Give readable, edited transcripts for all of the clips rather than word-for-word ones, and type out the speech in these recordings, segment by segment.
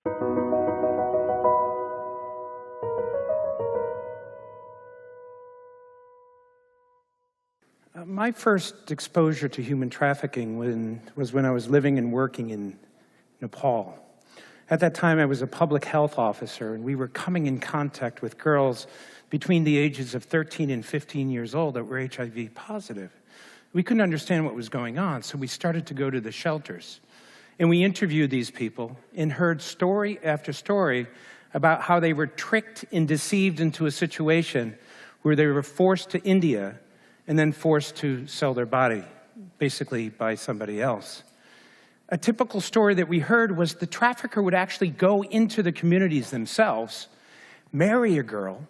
My first exposure to human trafficking was when I was living and working in Nepal. At that time, I was a public health officer, and we were coming in contact with girls between the ages of 13 and 15 years old that were HIV positive. We couldn't understand what was going on, so we started to go to the shelters. And we interviewed these people and heard story after story about how they were tricked and deceived into a situation where they were forced to India and then forced to sell their body, basically by somebody else. A typical story that we heard was the trafficker would actually go into the communities themselves, marry a girl,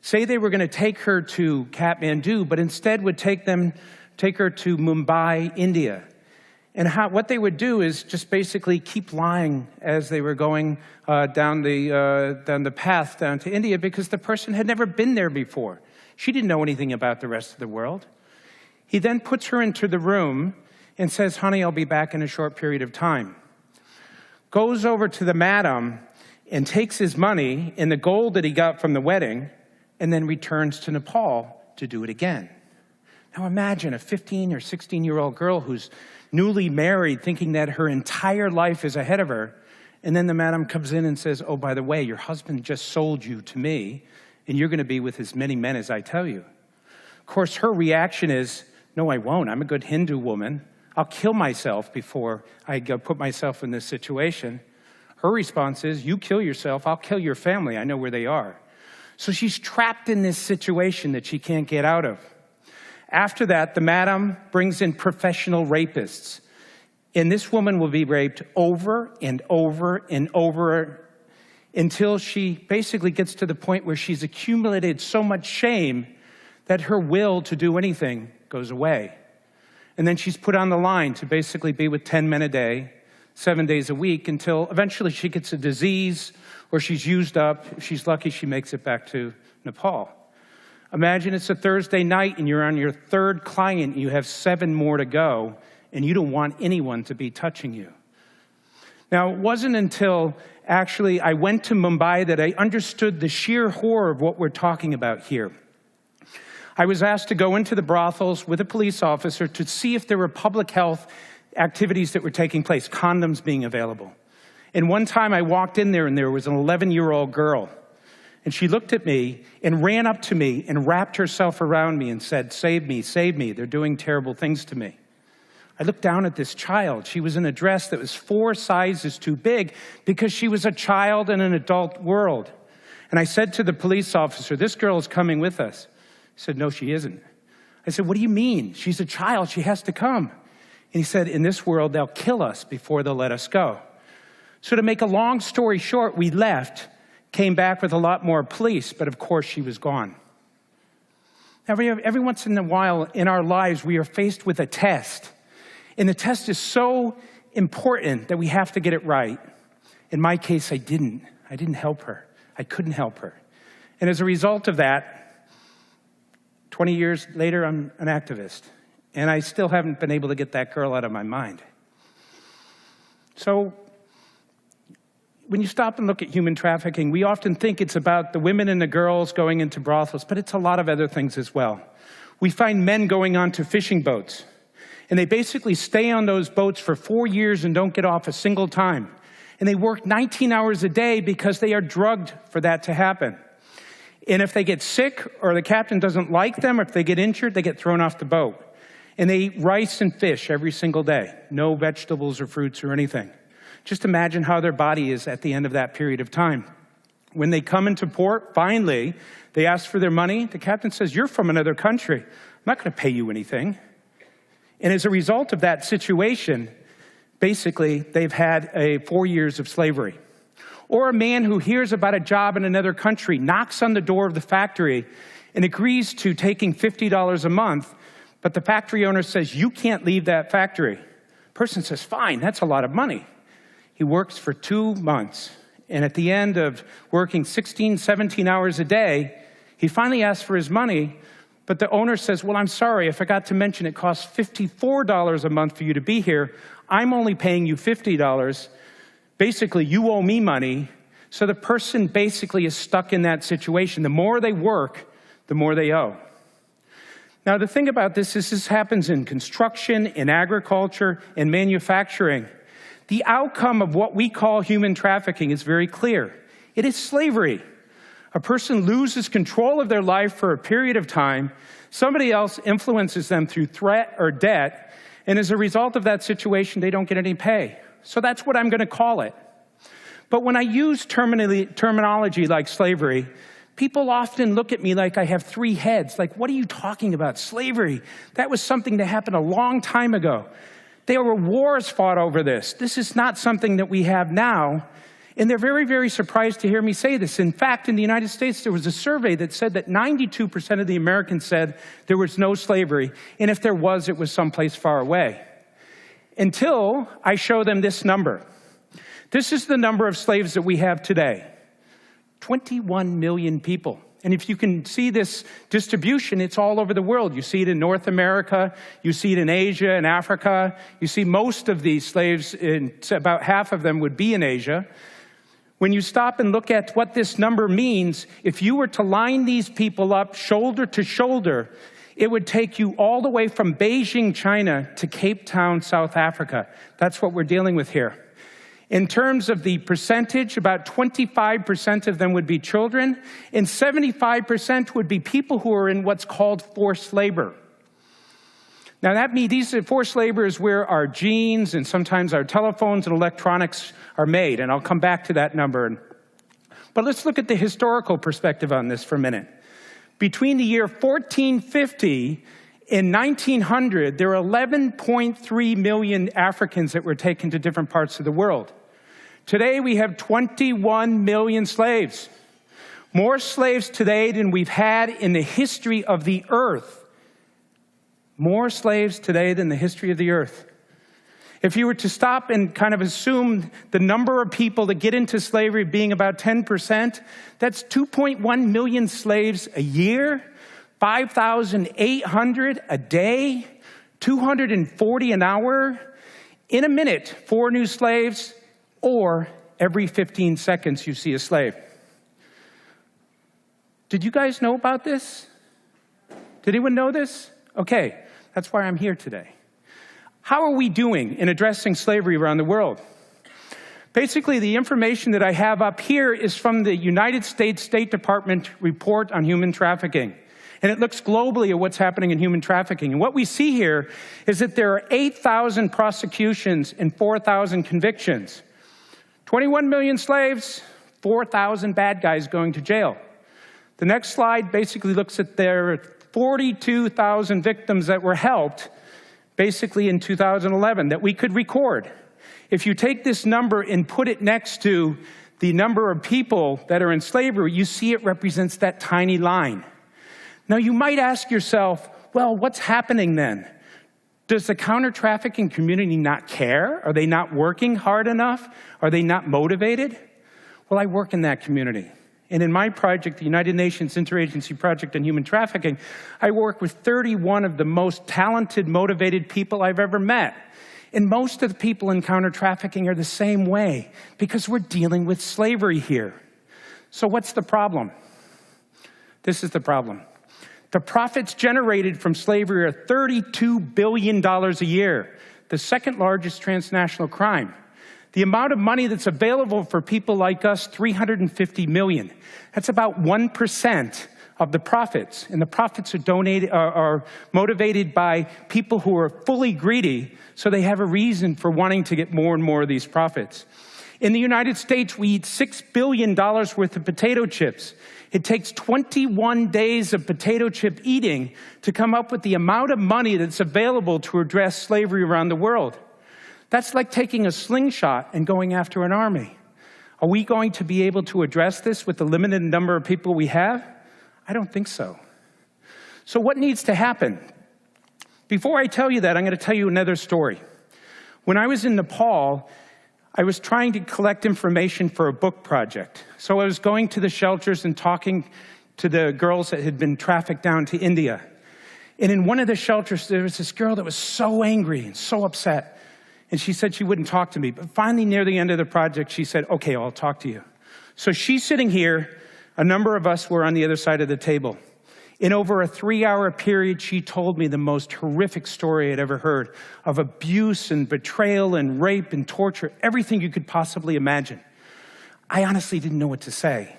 say they were going to take her to Kathmandu, but instead would take her to Mumbai, India. And what they would do is just basically keep lying as they were going down the path down to India, because the person had never been there before. She didn't know anything about the rest of the world. He then puts her into the room and says, "Honey, I'll be back in a short period of time." Goes over to the madam and takes his money and the gold that he got from the wedding, and then returns to Nepal to do it again. Now imagine a 15 or 16-year-old girl who's newly married, thinking that her entire life is ahead of her, and then the madam comes in and says, "Oh, by the way, your husband just sold you to me, and you're going to be with as many men as I tell you." Of course, her reaction is, "No, I won't. I'm a good Hindu woman. I'll kill myself before I put myself in this situation." Her response is, "You kill yourself, I'll kill your family. I know where they are." So she's trapped in this situation that she can't get out of. After that, the madam brings in professional rapists. And this woman will be raped over and over and over until she basically gets to the point where she's accumulated so much shame that her will to do anything goes away. And then she's put on the line to basically be with 10 men a day, 7 days a week, until eventually she gets a disease or she's used up. If she's lucky, she makes it back to Nepal. Imagine it's a Thursday night and you're on your third client, and you have 7 more to go, and you don't want anyone to be touching you. Now, it wasn't until actually I went to Mumbai that I understood the sheer horror of what we're talking about here. I was asked to go into the brothels with a police officer to see if there were public health activities that were taking place, condoms being available. And one time I walked in there and there was an 11-year-old girl. And she looked at me and ran up to me and wrapped herself around me and said, "Save me, save me. They're doing terrible things to me." I looked down at this child. She was in a dress that was 4 sizes too big because she was a child in an adult world. And I said to the police officer, "This girl is coming with us." He said, "No, she isn't." I said, "What do you mean? She's a child. She has to come." And he said, "In this world, they'll kill us before they'll let us go." So to make a long story short, we left, came back with a lot more police, but of course she was gone. Now, every once in a while in our lives, we are faced with a test. And the test is so important that we have to get it right. In my case, I didn't help her. I couldn't help her. And as a result of that, 20 years later, I'm an activist. And I still haven't been able to get that girl out of my mind. So when you stop and look at human trafficking, we often think it's about the women and the girls going into brothels, but it's a lot of other things as well. We find men going onto fishing boats, and they basically stay on those boats for 4 years and don't get off a single time. And they work 19 hours a day because they are drugged for that to happen. And if they get sick or the captain doesn't like them, or if they get injured, they get thrown off the boat. And they eat rice and fish every single day, no vegetables or fruits or anything. Just imagine how their body is at the end of that period of time. When they come into port, finally, they ask for their money. The captain says, "You're from another country. I'm not going to pay you anything." And as a result of that situation, basically, they've had 4 years of slavery. Or a man who hears about a job in another country, knocks on the door of the factory, and agrees to taking $50 a month, but the factory owner says, "You can't leave that factory." The person says, "Fine, that's a lot of money." He works for 2 months, and at the end of working 16, 17 hours a day, he finally asks for his money, but the owner says, "Well, I'm sorry, I forgot to mention it costs $54 a month for you to be here. I'm only paying you $50 basically, you owe me money. So the person basically is stuck in that situation. The more they work, the more they owe. Now, the thing about this is this happens in construction, in agriculture, in manufacturing. The outcome of what we call human trafficking is very clear. It is slavery. A person loses control of their life for a period of time. Somebody else influences them through threat or debt. And as a result of that situation, they don't get any pay. So that's what I'm going to call it. But when I use terminology like slavery, people often look at me like I have three heads. Like, what are you talking about? Slavery. That was something that happened a long time ago. There were wars fought over this. This is not something that we have now. And they're very, very surprised to hear me say this. In fact, in the United States, there was a survey that said that 92% of the Americans said there was no slavery. And if there was, it was someplace far away. Until I show them this number. This is the number of slaves that we have today. 21 million people. And if you can see this distribution, it's all over the world. You see it in North America, you see it in Asia and Africa. You see most of these slaves, about half of them would be in Asia. When you stop and look at what this number means, if you were to line these people up shoulder to shoulder, it would take you all the way from Beijing, China, to Cape Town, South Africa. That's what we're dealing with here. In terms of the percentage, about 25% of them would be children, and 75% would be people who are in what's called forced labor. Now, that means these forced labor is where our genes and sometimes our telephones and electronics are made, and I'll come back to that number. But let's look at the historical perspective on this for a minute. Between the year 1450 and 1900, there were 11.3 million Africans that were taken to different parts of the world. Today, we have 21 million slaves. More slaves today than we've had in the history of the earth. More slaves today than the history of the earth. If you were to stop and kind of assume the number of people that get into slavery being about 10%, that's 2.1 million slaves a year, 5,800 a day, 240 an hour. In a minute, 4 new slaves, or every 15 seconds you see a slave. Did you guys know about this? Did anyone know this? Okay, that's why I'm here today. How are we doing in addressing slavery around the world? Basically, the information that I have up here is from the United States State Department report on human trafficking. And it looks globally at what's happening in human trafficking. And what we see here is that there are 8,000 prosecutions and 4,000 convictions. 21 million slaves, 4,000 bad guys going to jail. The next slide basically looks at their 42,000 victims that were helped basically in 2011 that we could record. If you take this number and put it next to the number of people that are in slavery, you see it represents that tiny line. Now, you might ask yourself, well, what's happening then? Does the counter-trafficking community not care? Are they not working hard enough? Are they not motivated? Well, I work in that community. And in my project, the United Nations Interagency Project on Human Trafficking, I work with 31 of the most talented, motivated people I've ever met. And most of the people in counter-trafficking are the same way, because we're dealing with slavery here. So what's the problem? This is the problem. The profits generated from slavery are $32 billion a year, the second largest transnational crime. The amount of money that's available for people like us, $350 million. That's about 1% of the profits. And the profits are motivated by people who are fully greedy, so they have a reason for wanting to get more and more of these profits. In the United States, we eat $6 billion worth of potato chips. It takes 21 days of potato chip eating to come up with the amount of money that's available to address slavery around the world. That's like taking a slingshot and going after an army. Are we going to be able to address this with the limited number of people we have? I don't think so. So what needs to happen? Before I tell you that, I'm going to tell you another story. When I was in Nepal, I was trying to collect information for a book project. So I was going to the shelters and talking to the girls that had been trafficked down to India. And in one of the shelters, there was this girl that was so angry and so upset. And she said she wouldn't talk to me. But finally, near the end of the project, she said, okay, I'll talk to you. So she's sitting here. A number of us were on the other side of the table. In over a 3-hour period, she told me the most horrific story I'd ever heard of abuse and betrayal and rape and torture, everything you could possibly imagine. I honestly didn't know what to say.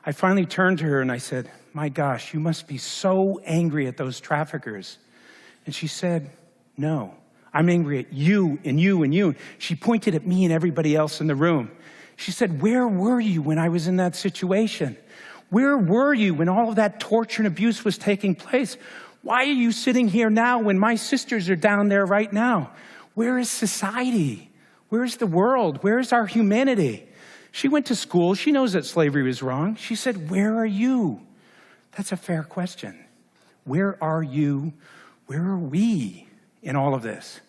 I finally turned to her and I said, my gosh, you must be so angry at those traffickers. And she said, no, I'm angry at you and you and you. She pointed at me and everybody else in the room. She said, where were you when I was in that situation? Where were you when all of that torture and abuse was taking place? Why are you sitting here now when my sisters are down there right now? Where is society? Where's the world? Where's our humanity? She went to school. She knows that slavery was wrong. She said, where are you? That's a fair question. Where are you? Where are we in all of this?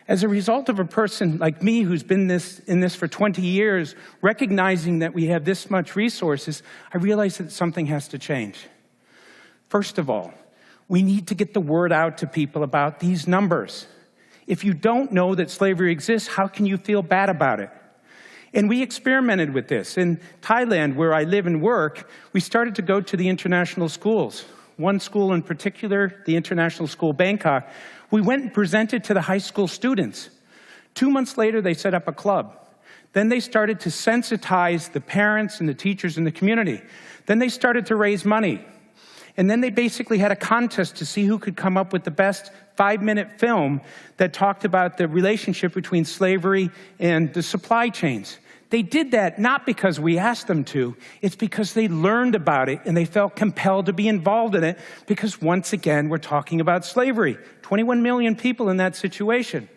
As a result of a person like me who's been in this for 20 years, recognizing that we have this much resources, I realized that something has to change. First of all, we need to get the word out to people about these numbers. If you don't know that slavery exists, how can you feel bad about it? And we experimented with this. In Thailand, where I live and work, we started to go to the international schools. One school in particular, the International School Bangkok, we went and presented to the high school students. 2 months later, they set up a club. Then they started to sensitize the parents and the teachers in the community. Then they started to raise money. And then they basically had a contest to see who could come up with the best 5-minute film that talked about the relationship between slavery and the supply chains. They did that not because we asked them to, it's because they learned about it and they felt compelled to be involved in it because once again, we're talking about slavery. 21 million people in that situation.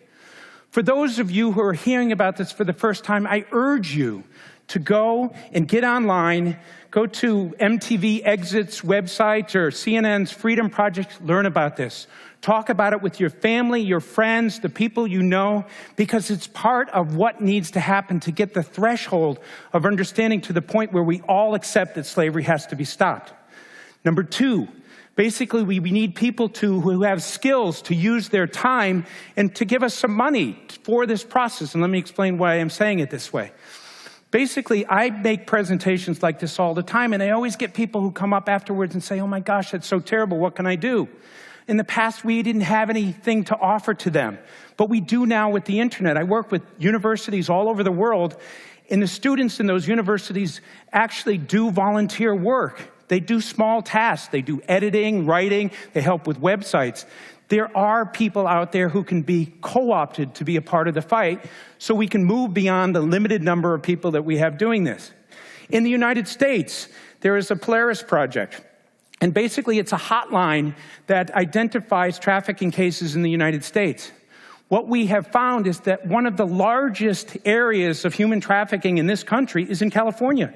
For those of you who are hearing about this for the first time, I urge you to go and get online, go to MTV Exit's website or CNN's Freedom Project, learn about this. Talk about it with your family, your friends, the people you know, because it's part of what needs to happen to get the threshold of understanding to the point where we all accept that slavery has to be stopped. Number 2, basically we need people who have skills to use their time and to give us some money for this process. And let me explain why I'm saying it this way. Basically, I make presentations like this all the time, and I always get people who come up afterwards and say, oh my gosh, that's so terrible, what can I do? In the past, we didn't have anything to offer to them, but we do now with the internet. I work with universities all over the world, and the students in those universities actually do volunteer work. They do small tasks. They do editing, writing. They help with websites. There are people out there who can be co-opted to be a part of the fight, so we can move beyond the limited number of people that we have doing this. In the United States, there is a Polaris Project. And basically, it's a hotline that identifies trafficking cases in the United States. What we have found is that one of the largest areas of human trafficking in this country is in California.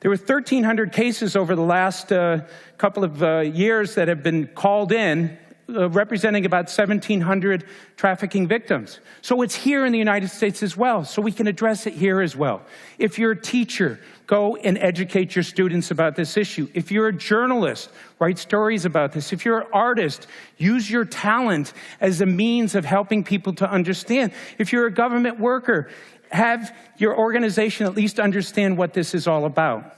There were 1,300 cases over the last couple of years that have been called in, representing about 1,700 trafficking victims. So it's here in the United States as well, so we can address it here as well. If you're a teacher, go and educate your students about this issue. If you're a journalist, write stories about this. If you're an artist, use your talent as a means of helping people to understand. If you're a government worker, have your organization at least understand what this is all about.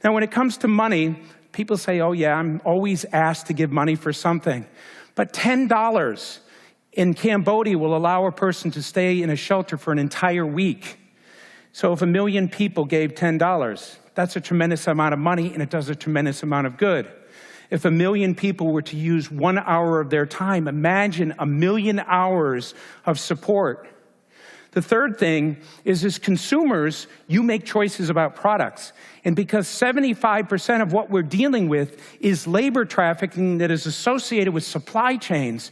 Now, when it comes to money, people say, oh yeah, I'm always asked to give money for something. But $10 in Cambodia will allow a person to stay in a shelter for an entire week. So if 1 million people gave $10, that's a tremendous amount of money, and it does a tremendous amount of good. If 1 million people were to use 1 hour of their time, imagine 1 million hours of support. The third thing is, as consumers, you make choices about products. And because 75% of what we're dealing with is labor trafficking that is associated with supply chains,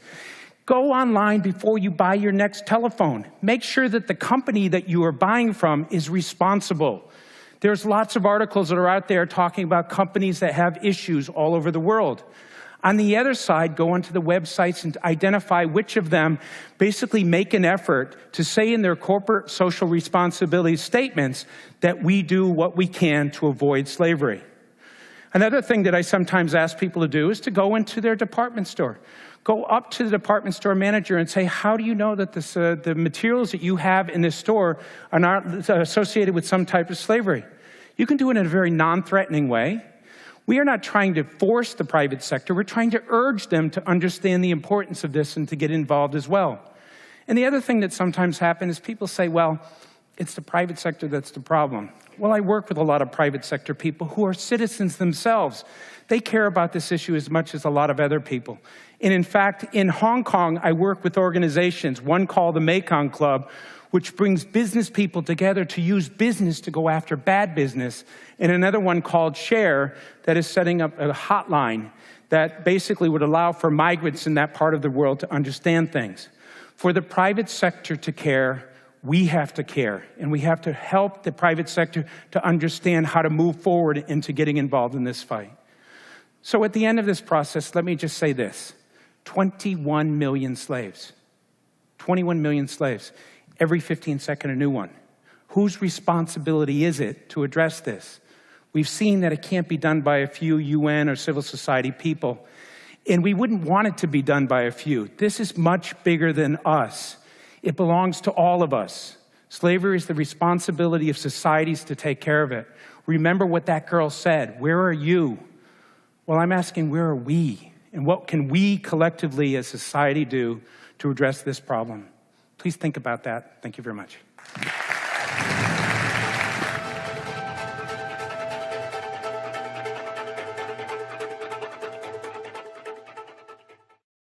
go online before you buy your next telephone. Make sure that the company that you are buying from is responsible. There's lots of articles that are out there talking about companies that have issues all over the world. On the other side, go onto the websites and identify which of them basically make an effort to say in their corporate social responsibility statements that we do what we can to avoid slavery. Another thing that I sometimes ask people to do is to go into their department store. Go up to the department store manager and say, how do you know that the materials that you have in this store are not associated with some type of slavery? You can do it in a very non-threatening way. We are not trying to force the private sector. We're trying to urge them to understand the importance of this and to get involved as well. And the other thing that sometimes happens is people say, well, it's the private sector that's the problem. Well, I work with a lot of private sector people who are citizens themselves. They care about this issue as much as a lot of other people. And in fact, in Hong Kong, I work with organizations, one called the Mekong Club, which brings business people together to use business to go after bad business, and another one called Share that is setting up a hotline that basically would allow for migrants in that part of the world to understand things. For the private sector to care, we have to care, and we have to help the private sector to understand how to move forward into getting involved in this fight. So at the end of this process, let me just say this. 21 million slaves. 21 million slaves. Every 15 seconds, a new one. Whose responsibility is it to address this? We've seen that it can't be done by a few UN or civil society people, and we wouldn't want it to be done by a few. This is much bigger than us. It belongs to all of us. Slavery is the responsibility of societies to take care of it. Remember what that girl said. Where are you? Well, I'm asking, where are we? And what can we collectively as society do to address this problem? Please think about that. Thank you very much.